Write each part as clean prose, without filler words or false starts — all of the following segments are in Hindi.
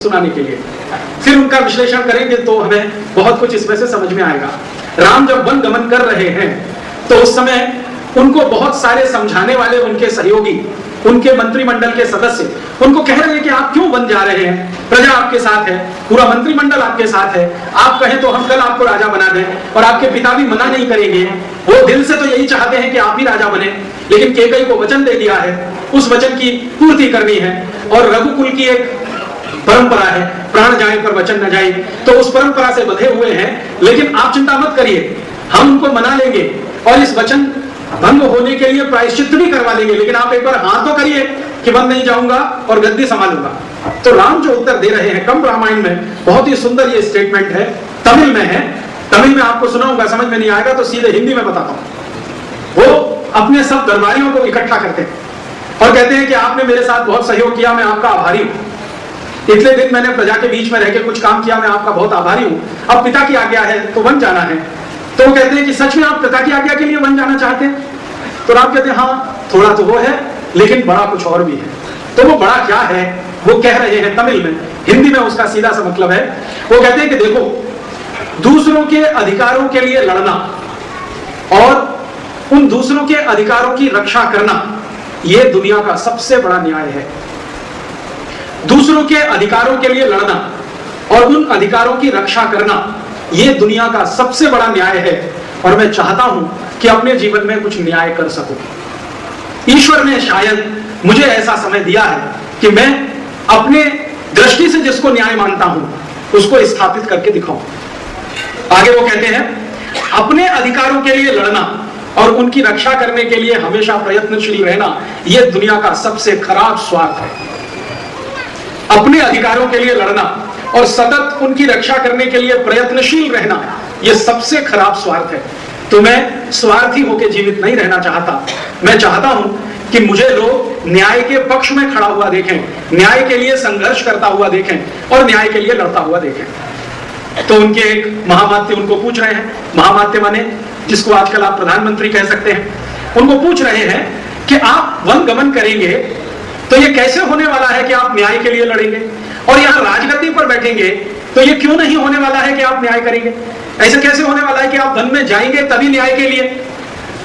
सुनाने के लिए, फिर उनका विश्लेषण करेंगे तो हमें बहुत कुछ इसमें से समझ में आएगा। राम जब वन गमन कर रहे हैं तो उस समय उनको बहुत सारे समझाने वाले उनके सहयोगी, उनके मंत्रिमंडल के सदस्य उनको कह रहे हैं कि आप क्यों वन जा रहे हैं, प्रजा आपके साथ है, पूरा मंत्रिमंडल आपके साथ है, आप कहें तो हम कल आपको राजा बना दें और आपके पिता भी मना नहीं करेंगे। वो दिल से तो यही चाहते हैं कि आप ही राजा बने, लेकिन कैकेयी को वचन दे दिया है, उस वचन की पूर्ति करनी है। और रघुकुल की एक परंपरा है, प्राण जाए पर वचन न जाए, तो उस परंपरा से बंधे हुए हैं। लेकिन आप चिंता मत करिए, हम उनको मना लेंगे और इस वचन भंग होने के लिए प्रायश्चित भी करवा लेंगे, लेकिन आप एक बार हाँ तो करिए कि वन नहीं जाऊंगा और गद्दी संभालूंगा। तो राम जो उत्तर दे रहे हैं कंब रामायण में, बहुत ही सुंदर ये स्टेटमेंट है, तमिल में है, तमिल में आपको सुनाऊंगा, समझ में नहीं आएगा तो सीधे हिंदी में बताता हूं। वो अपने सब दरबारियों को इकट्ठा करते हैं और कहते हैं कि आपने मेरे साथ बहुत सहयोग किया, मैं आपका आभारी हूं। इतने दिन मैंने प्रजा के बीच में रहकर कुछ काम किया, मैं आपका बहुत आभारी हूं। अब पिता की आज्ञा है तो वन जाना है। तो वो कहते हैं कि सच में आप पिता की आज्ञा के लिए वन जाना चाहते हैं? तो राम कहते हैं हाँ, थोड़ा तो वो है, लेकिन बड़ा कुछ और भी है। तो वो बड़ा क्या है वो कह रहे हैं तमिल में, हिंदी में उसका सीधा सा मतलब है। वो कहते हैं कि देखो, दूसरों के अधिकारों के लिए लड़ना और उन दूसरों के अधिकारों की रक्षा करना, यह दुनिया का सबसे बड़ा न्याय है। दूसरों के अधिकारों के लिए लड़ना और उन अधिकारों की रक्षा करना, यह दुनिया का सबसे बड़ा न्याय है। और मैं चाहता हूं कि अपने जीवन में कुछ न्याय कर सकूं। ईश्वर ने शायद मुझे ऐसा समय दिया है कि मैं अपने दृष्टि से जिसको न्याय मानता हूं उसको स्थापित करके दिखाऊं। आगे वो कहते हैं, अपने अधिकारों के लिए लड़ना और उनकी रक्षा करने के लिए हमेशा प्रयत्नशील रहना, यह दुनिया का सबसे खराब स्वार्थ है। अपने अधिकारों के लिए लड़ना और सतत उनकी रक्षा करने के लिए प्रयत्नशील रहना, यह सबसे खराब स्वार्थ है। तो मैं स्वार्थी होकर जीवित नहीं रहना चाहता। मैं चाहता हूं कि मुझे लोग न्याय के पक्ष में खड़ा हुआ देखें, न्याय के लिए संघर्ष करता हुआ देखें और न्याय के लिए लड़ता हुआ देखें। तो उनके एक महामात्य उनको पूछ रहे हैं, महामात्य माने जिसको आजकल आप प्रधानमंत्री कह सकते हैं, उनको पूछ रहे हैं कि आप वन गमन करेंगे तो ये कैसे होने वाला है कि आप न्याय के लिए लड़ेंगे, और यहां राजगद्दी पर बैठेंगे तो ये क्यों नहीं होने वाला है कि आप न्याय करेंगे? ऐसे कैसे होने वाला है कि आप वन में जाएंगे तभी न्याय के लिए?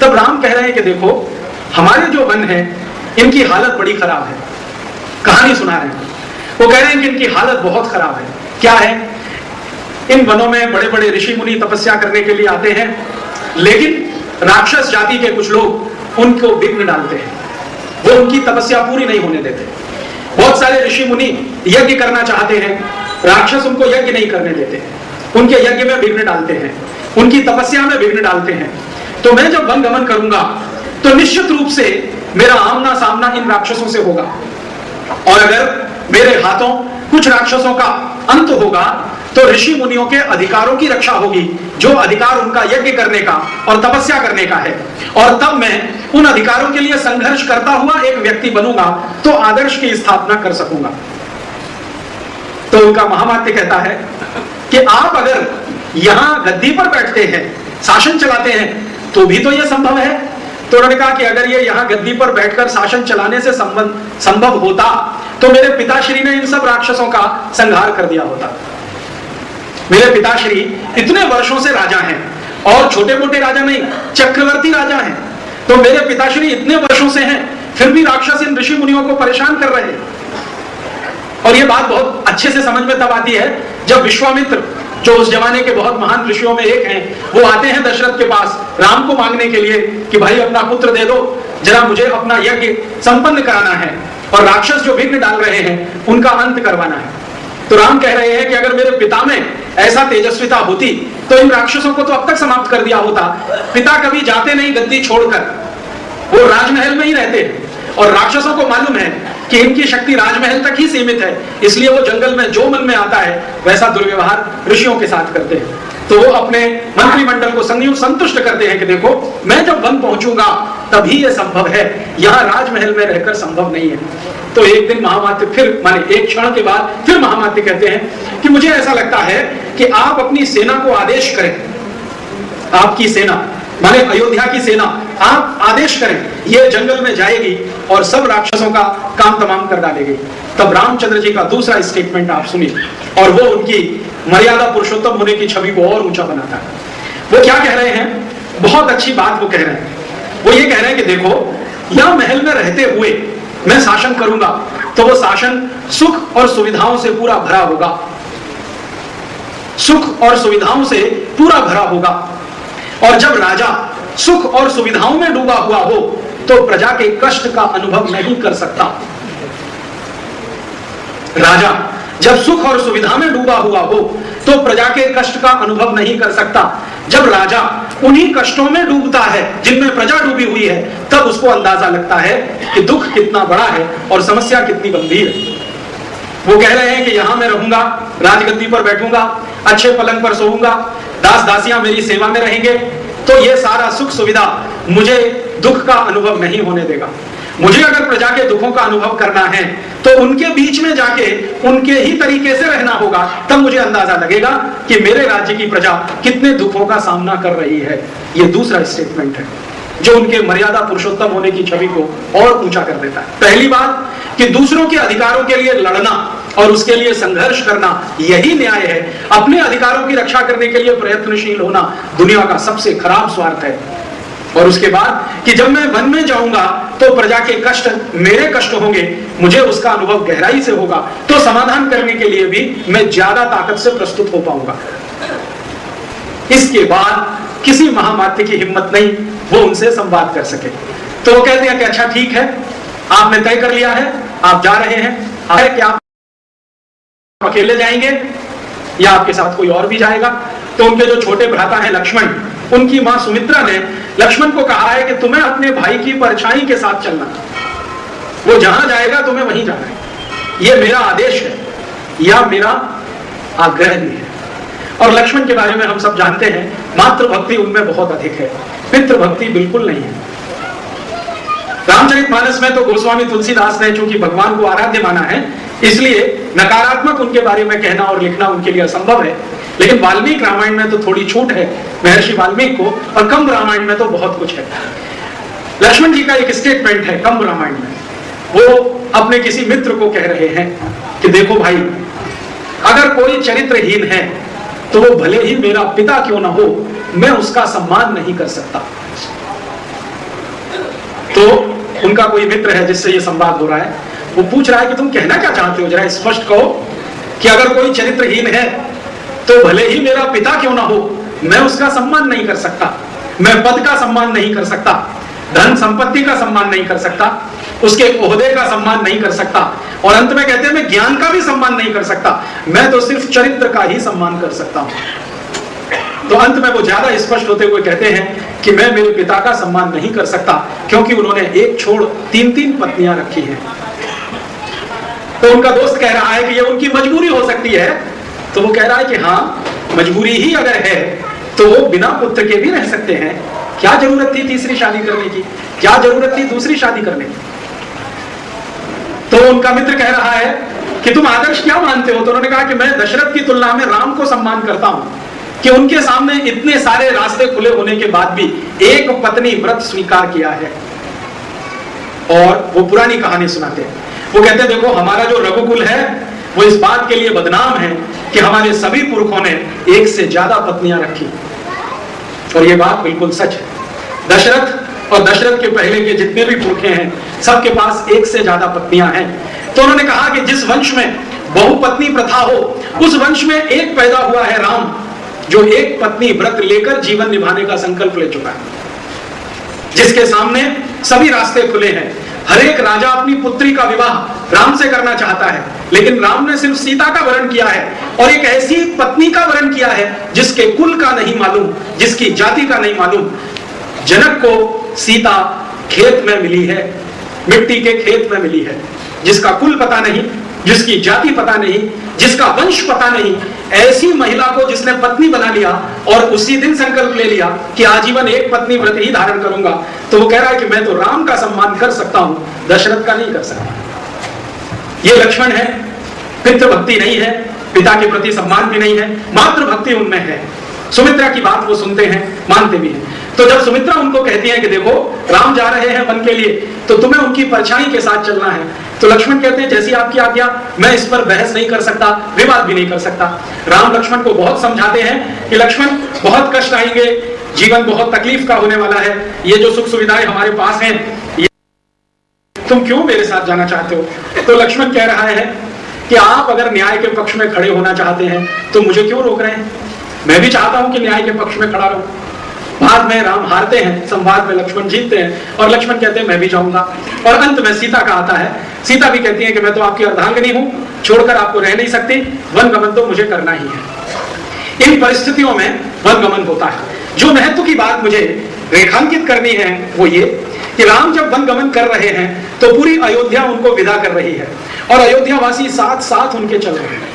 तब राम कह रहे हैं कि देखो, हमारे जो वन है इनकी हालत बड़ी खराब है। कहानी सुना रहे हैं, वो कह रहे हैं कि इनकी हालत बहुत खराब है। क्या है? इन वनों में बड़े बड़े ऋषि मुनि तपस्या करने के लिए आते हैं, लेकिन राक्षस जाति के कुछ लोग उनको विघ्न डालते हैं, वो उनकी तपस्या पूरी नहीं होने देते। बहुत सारे ऋषि मुनि यज्ञ करना चाहते हैं, राक्षस उनको यज्ञ नहीं करने देते, उनके यज्ञ में विघ्न डालते हैं, उनकी तपस्या में विघ्न डालते हैं। तो मैं जब वन गमन करूंगा तो निश्चित रूप से मेरा आमना सामना इन राक्षसों से होगा, और अगर मेरे हाथों कुछ राक्षसों का अंत होगा तो ऋषि मुनियों के अधिकारों की रक्षा होगी, जो अधिकार उनका यज्ञ करने का और तपस्या करने का है। और तब मैं उन अधिकारों के लिए संघर्ष करता हुआ एक व्यक्ति बनूंगा, तो आदर्श की स्थापना कर सकूंगा। तो उनका महामात्य कहता है कि आप अगर यहां गद्दी पर बैठते हैं, शासन चलाते हैं, तो भी तो यह संभव है। तो उन्होंने कहा कि अगर ये यहां गद्दी पर बैठकर शासन चलाने से संभव होता तो मेरे पिताश्री ने इन सब राक्षसों का संहार कर दिया होता। मेरे पिताश्री इतने वर्षों से राजा हैं, और छोटे मोटे राजा नहीं, चक्रवर्ती राजा हैं। तो मेरे पिताश्री इतने वर्षों से हैं, फिर भी राक्षस इन ऋषि मुनियों को परेशान कर रहे हैं। और ये बात बहुत अच्छे से समझ में तब आती है जब विश्वामित्र, जो उस जमाने के बहुत महान ऋषियों में एक हैं, वो आते हैं दशरथ के पास राम को मांगने के लिए कि भाई अपना पुत्र दे दो, जरा मुझे अपना यज्ञ संपन्न कराना है और राक्षस जो विघ्न डाल रहे हैं उनका अंत करवाना है। तो राम कह रहे हैं कि अगर मेरे पिता में ऐसा तेजस्विता होती तो इन राक्षसों को तो अब तक समाप्त कर दिया होता। पिता कभी जाते नहीं गद्दी छोड़कर, वो राजमहल में ही रहते हैं, और राक्षसों को मालूम है कि इनकी शक्ति राजमहल तक ही सीमित है, इसलिए वो जंगल में जो मन में आता है वैसा दुर्व्यवहार ऋषियों के साथ करते हैं। तो वो अपने मंत्रिमंडल को संतुष्ट करते हैं कि देखो, मैं जब वन पहुंचूंगा तभी ये संभव है, यहाँ राजमहल में रहकर संभव नहीं है। तो एक दिन महामात्य फिर, माने एक क्षण के बाद फिर महामात्य कहते हैं कि मुझे ऐसा लगता है कि आप अपनी सेना को आदेश करें, आपकी सेना माने अयोध्या की सेना, आप आदेश करें, ये जंगल में जाएगी और सब राक्षसों का काम तमाम कर डालेगी। तब रामचंद्र जी का दूसरा स्टेटमेंट आप सुनिए, और वो उनकी मर्यादा पुरुषोत्तम होने की छवि को और ऊंचा बनाता है। वो क्या कह रहे हैं, बहुत अच्छी बात वो कह रहे हैं। वो ये कह रहे हैं कि देखो, यह महल में रहते हुए मैं शासन करूंगा तो वो शासन सुख और सुविधाओं से पूरा भरा होगा, सुख और सुविधाओं से पूरा भरा होगा। और जब राजा सुख और सुविधाओं में डूबा हुआ हो तो प्रजा के कष्ट का अनुभव नहीं कर सकता। राजा जब सुख और सुविधा में डूबा हुआ हो तो प्रजा के कष्ट का अनुभव नहीं कर सकता। जब राजा उन्हीं कष्टों में डूबता है जिनमें प्रजा डूबी हुई है, तब उसको अंदाजा लगता है कि दुख कितना बड़ा है और समस्या कितनी गंभीर है। वो कह रहे हैं कि यहां मैं रहूंगा, राजगद्दी पर बैठूंगा, अच्छे पलंग पर सोऊंगा, दास दासियां मेरी सेवा में रहेंगे, तो ये सारा सुख सुविधा मुझे दुख का अनुभव नहीं होने देगा। मुझे अगर प्रजा के दुखों का अनुभव करना है तो उनके बीच में जाके उनके ही तरीके से रहना होगा, तब मुझे अंदाजा लगेगा कि मेरे राज्य की प्रजा कितने दुखों का सामना कर रही है। ये दूसरा स्टेटमेंट है जो उनके मर्यादा पुरुषोत्तम होने की छवि को और ऊंचा कर देता है। पहली बात कि दूसरों के अधिकारों के लिए लड़ना और उसके लिए संघर्ष करना यही न्याय है। अपने अधिकारों की रक्षा करने के लिए प्रयत्नशील होना दुनिया का सबसे खराब स्वार्थ है। और उसके बाद कि जब मैं वन में जाऊंगा तो प्रजा के कष्ट मेरे कष्ट होंगे, मुझे उसका अनुभव गहराई से होगा, तो समाधान करने के लिए भी मैं ज्यादा ताकत से प्रस्तुत हो पाऊंगा। इसके बाद किसी महामात्य की हिम्मत नहीं वो उनसे संवाद कर सके। तो वो कहते हैं कि अच्छा ठीक है, आपने तय कर लिया है, आप जा रहे हैं, क्या आप अकेले जाएंगे या आपके साथ कोई और भी जाएगा? तो उनके जो छोटे भ्राता हैं लक्ष्मण, उनकी मां सुमित्रा ने लक्ष्मण को कहा है कि तुम्हें अपने भाई की परछाई के साथ चलना, वो जहां जाएगा तुम्हें वहीं जाना है, ये मेरा आदेश है या मेरा आग्रह भी है। और लक्ष्मण के बारे में हम सब जानते हैं, मातृभक्ति उनमें बहुत अधिक है, पितृभक्ति बिल्कुल नहीं है। रामचरितमानस में तो गोस्वामी तुलसीदास ने चूंकि भगवान को आराध्य माना है, इसलिए नकारात्मक उनके बारे में कहना और लिखना उनके लिए असंभव है। लेकिन वाल्मीकि रामायण में तो थोड़ी छूट है महर्षि वाल्मीकि को, और कंब रामायण में तो बहुत कुछ है। लक्ष्मण जी का एक स्टेटमेंट है कंब रामायण में, वो अपने किसी मित्र को कह रहे हैं कि देखो भाई, अगर कोई चरित्रहीन है तो वो भले ही मेरा पिता क्यों ना हो, मैं उसका सम्मान नहीं कर सकता। तो उनका कोई मित्र है जिससे ये संवाद हो रहा है, वो पूछ रहा है कि तुम कहना क्या चाहते हो, जरा स्पष्ट कहो कि अगर कोई चरित्रहीन है तो भले ही मेरा पिता क्यों ना हो, मैं उसका सम्मान नहीं कर सकता, मैं पद का सम्मान नहीं कर सकता, धन संपत्ति का सम्मान नहीं कर सकता, उसके ओहदे का सम्मान नहीं कर सकता, और अंत में कहते हैं मैं ज्ञान का भी सम्मान नहीं कर सकता, मैं तो सिर्फ चरित्र का ही सम्मान कर सकता हूं। तो अंत में वो ज्यादा स्पष्ट होते हुए कहते हैं कि मैं मेरे पिता का सम्मान नहीं कर सकता क्योंकि उन्होंने एक छोड़ 3-3 पत्नियां रखी हैं। तो उनका दोस्त कह रहा है कि ये उनकी मजबूरी हो सकती है। तो वो कह रहा है कि हाँ, मजबूरी ही अगर है तो वो बिना पुत्र के भी रह सकते हैं, क्या जरूरत थी तीसरी शादी करने की, क्या जरूरत थी दूसरी शादी करने की। तो उनका मित्र कह रहा है कि तुम आदर्श क्या मानते हो? तो उन्होंने कहा कि मैं दशरथ की तुलना में राम को सम्मान करता हूं कि उनके सामने इतने सारे रास्ते खुले होने के बाद भी एक पत्नी व्रत स्वीकार किया है। और वो पुरानी कहानी सुनाते हैं, वो कहते हैं देखो, हमारा जो रघुकुल है वो इस बात के लिए बदनाम है कि हमारे सभी पुरखों ने एक से ज्यादा पत्नियां रखी, और ये बात बिल्कुल सच है। दशरथ और दशरथ के पहले के जितने भी पुरखे हैं, सबके पास एक से ज्यादा पत्नियां हैं। तो उन्होंने कहा कि जिस वंश में बहुपत्नी प्रथा हो, उस वंश में एक पैदा हुआ है राम, जो एक पत्नी व्रत लेकर जीवन निभाने का संकल्प ले चुका है, जिसके सामने सभी रास्ते खुले हैं। हर एक राजा अपनी पुत्री का विवाह राम से करना चाहता है, लेकिन राम ने सिर्फ सीता का वरण किया है, और एक ऐसी पत्नी का वरण किया है जिसके कुल का नहीं मालूम, जिसकी जाति का नहीं मालूम। जनक को सीता खेत में मिली है, मिट्टी के खेत में मिली है, जिसका कुल पता नहीं, जिसकी जाति पता नहीं, जिसका वंश पता नहीं, ऐसी महिला को जिसने पत्नी बना लिया और उसी दिन संकल्प ले लिया कि आजीवन एक पत्नी व्रत ही धारण करूंगा। तो वो कह रहा है कि मैं तो राम का सम्मान कर सकता हूं, दशरथ का नहीं कर सकता। ये लक्ष्मण है, पितृभक्ति नहीं है, पिता के प्रति सम्मान भी नहीं है, मातृभक्ति उनमें है। सुमित्रा की बात वो सुनते हैं, मानते भी हैं। तो जब सुमित्रा उनको कहती है कि देखो राम जा रहे हैं वन के लिए, तो तुम्हें उनकी परछाई के साथ चलना है, तो लक्ष्मण कहते हैं जैसी आपकी आज्ञा, मैं इस पर बहस नहीं कर सकता, विवाद भी नहीं कर सकता। राम लक्ष्मण को बहुत समझाते हैं कि लक्ष्मण बहुत कष्ट आएंगे, जीवन बहुत तकलीफ का होने वाला है, ये जो सुख सुविधाएं हमारे पास हैं, तुम क्यों मेरे साथ जाना चाहते हो? तो लक्ष्मण कह रहा है कि आप अगर न्याय के पक्ष में खड़े होना चाहते हैं तो मुझे क्यों रोक रहे हैं? मैं भी चाहता हूं कि न्याय के पक्ष में खड़ा रहूं। बाद में राम हारते हैं, संवाद में लक्ष्मण जीतते हैं और लक्ष्मण कहते हैं मैं भी जाऊंगा। और अंत में सीता का आता है, सीता भी कहती है कि मैं तो आपकी अर्धांगिनी हूं, छोड़कर आपको रह नहीं सकती, वन गमन तो मुझे करना ही है। इन परिस्थितियों में वन गमन होता है। जो महत्व की बात मुझे रेखांकित करनी है वो ये कि राम जब वन गमन कर रहे हैं तो पूरी अयोध्या उनको विदा कर रही है और अयोध्यावासी साथ साथ उनके चल रहे हैं,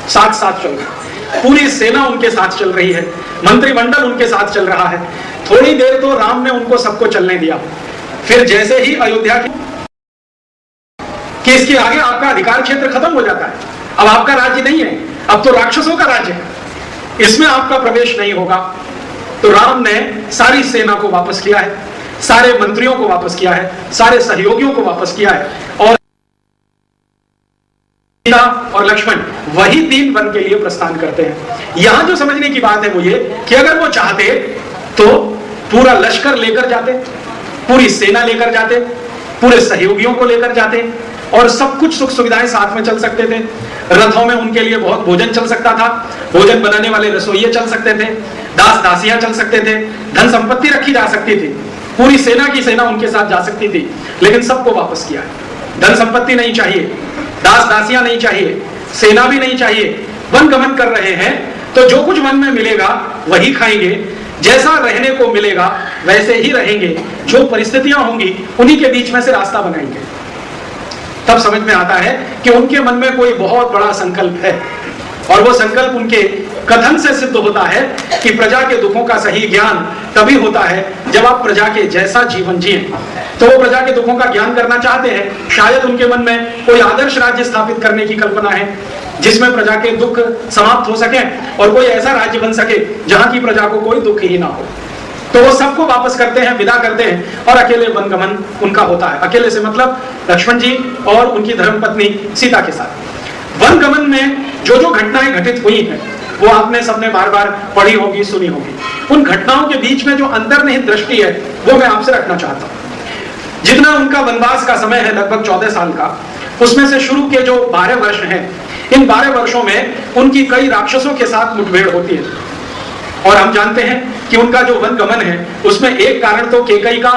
साथ साथ चल रहे हैं, पूरी सेना उनके साथ चल रही है, मंत्रिमंडल उनके साथ चल रहा है। थोड़ी देर तो राम ने उनको सबको चलने दिया, फिर जैसे ही अयोध्या कि इसके आगे आपका अधिकार क्षेत्र खत्म हो जाता है, अब आपका राज्य नहीं है, अब तो राक्षसों का राज्य है, इसमें आपका प्रवेश नहीं होगा। तो राम ने सारी सेना को वापस किया है, सारे मंत्रियों को वापस किया है, सारे सहयोगियों को वापस किया है और सीता और लक्ष्मण वही 3 वन के लिए प्रस्थान करते हैं। यहां जो समझने की बात है वो ये कि अगर वो चाहते तो पूरा लश्कर लेकर जाते, पूरी सेना लेकर जाते, पूरे सहयोगियों को लेकर जाते और सब कुछ सुख सुविधाएं साथ में चल सकते थे। रथों में उनके लिए बहुत भोजन चल सकता था, भोजन बनाने वाले रसोइये चल सकते थे, दास दासियां चल सकते थे, धन संपत्ति रखी जा सकती थी, पूरी सेना की सेना उनके साथ जा सकती थी। लेकिन सबको वापस किया है। धन संपत्ति नहीं चाहिए, दास दासियां नहीं चाहिए, सेना भी नहीं चाहिए। वन गमन कर रहे हैं तो जो कुछ वन में मिलेगा वही खाएंगे, जैसा रहने को मिलेगा वैसे ही रहेंगे, जो परिस्थितियां होंगी उन्हीं के बीच में से रास्ता बनाएंगे। तब समझ में आता है कि उनके मन में कोई बहुत बड़ा संकल्प है और वो संकल्प उनके कथन से सिद्ध होता है कि प्रजा के दुखों का सही ज्ञान तभी होता है जब आप प्रजा के जैसा जीवन जिए। तो वो प्रजा के दुखों का ज्ञान करना चाहते हैं। शायद उनके मन में कोई आदर्श राज्य स्थापित करने की कल्पना है जिसमें प्रजा के दुख समाप्त हो सके और कोई ऐसा राज्य बन सके जहां की प्रजा को कोई दुख ही ना हो। तो वो सबको वापस करते हैं, विदा करते हैं और अकेले वनगमन उनका होता है। अकेले से मतलब लक्ष्मण जी और उनकी धर्मपत्नी सीता के साथ। वनगमन में जो जो घटनाएं घटित हुई हैं वो आपने सबने बार बार पढ़ी होगी, सुनी होगी। उन घटनाओं के बीच में जो अंतर्निहित दृष्टि है वो मैं आपसे रखना चाहता हूं। जितना उनका वनवास का समय है लगभग 14 साल का, उसमें से शुरू के जो 12 वर्ष हैं, इन 12 वर्षों में उनकी कई राक्षसों के साथ मुठभेड़ होती है और हम जानते हैं कि उनका जो वनगमन है उसमें एक कारण तो कैकेयी का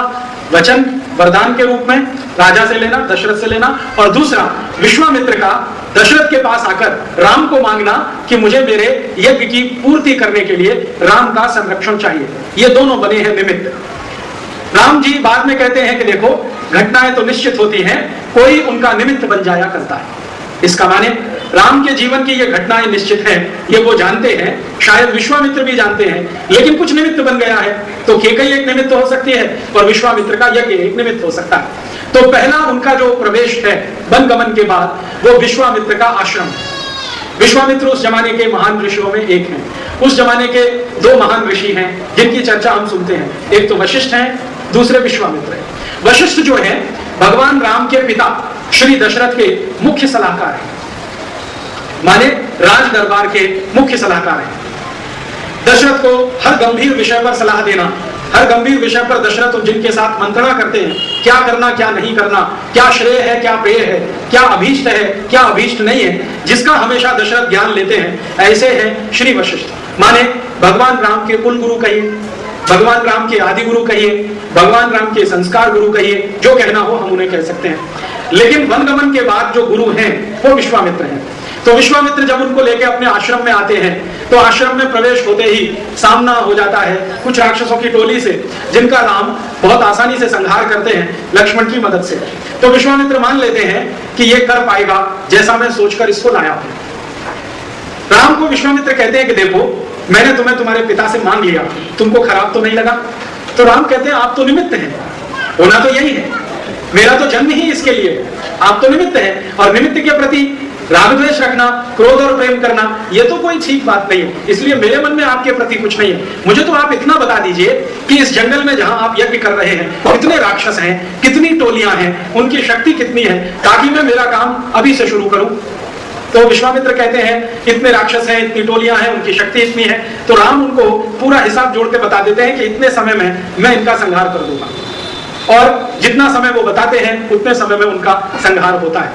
वचन वरदान के रूप में राजा से लेना, दशरथ से लेना, और दूसरा विश्वामित्र का दशरथ के पास आकर राम को मांगना कि मुझे मेरे यज्ञ की पूर्ति करने के लिए राम का संरक्षण चाहिए। ये दोनों बने हैं निमित्त। राम जी बाद में कहते हैं कि देखो घटनाएं तो निश्चित होती हैं, कोई उनका निमित्त बन जाया करता है। इसका माने राम के जीवन की ये घटनाएं निश्चित हैं, ये वो जानते हैं, शायद विश्वामित्र भी जानते हैं, लेकिन कुछ निमित्त बन गया है। तो कैकेयी एक निमित्त हो सकती है और विश्वामित्र का यज्ञ एक निमित्त हो सकता है। तो पहला उनका जो प्रवेश है वनगमन के बाद वो विश्वामित्र का आश्रम है। विश्वामित्र उस जमाने के महान ऋषियों में एक हैं। उस जमाने के 2 महान ऋषि हैं जिनकी चर्चा हम सुनते हैं, एक तो वशिष्ठ हैं, दूसरे विश्वामित्र हैं। वशिष्ठ जो है भगवान राम के पिता श्री दशरथ के मुख्य सलाहकार हैं, माने राज दरबार के मुख्य सलाहकार हैं। दशरथ को हर गंभीर विषय पर सलाह देना, हर गंभीर विषय पर दशरथ जिनके साथ मंत्रणा करते हैं, क्या करना क्या नहीं करना, क्या श्रेय है क्या प्रेय है, क्या अभीष्ट है क्या अभीष्ट नहीं है, जिसका हमेशा दशरथ ज्ञान लेते हैं, ऐसे हैं श्री वशिष्ठ। माने भगवान राम के कुल गुरु कहिए, भगवान राम के आदि गुरु कहिए, भगवान राम के संस्कार गुरु कहिए, जो कहना हो हम उन्हें कह सकते हैं। लेकिन वनगमन के बाद जो गुरु हैं वो विश्वामित्र हैं। तो विश्वामित्र जब उनको लेके अपने आश्रम में आते हैं तो आश्रम में प्रवेश होते ही सामना हो जाता है कुछ राक्षसों की टोली से, जिनका राम बहुत आसानी से संहार करते हैं लक्ष्मण की मदद से। तो विश्वामित्र मान लेते हैं कि ये कर पाएगा जैसा मैं सोचकर इसको लाया हूं। राम को विश्वामित्र कहते हैं कि देखो मैंने तुम्हें तुम्हारे पिता से मांग लिया, तुमको खराब तो नहीं लगा? तो राम कहते हैं आप तो निमित्त हैं, होना तो यही है, मेरा तो जन्म ही इसके लिए, आप तो निमित्त हैं और निमित्त के प्रति रागद्वेष रखना, क्रोध और प्रेम करना, ये तो कोई ठीक बात नहीं है। इसलिए मेरे मन में आपके प्रति कुछ नहीं है। मुझे तो आप इतना बता दीजिए कि इस जंगल में जहां आप यज्ञ कर रहे हैं कितने राक्षस हैं, कितनी टोलियां हैं, उनकी शक्ति कितनी है, ताकि मैं मेरा काम अभी से शुरू करूं। तो विश्वामित्र कहते हैं इतने राक्षस हैं, इतनी टोलियां हैं, उनकी शक्ति इतनी है। तो राम उनको पूरा हिसाब जोड़ के बता देते हैं कि इतने समय में मैं इनका संहार कर दूंगा, और जितना समय वो बताते हैं उतने समय में उनका संहार होता है।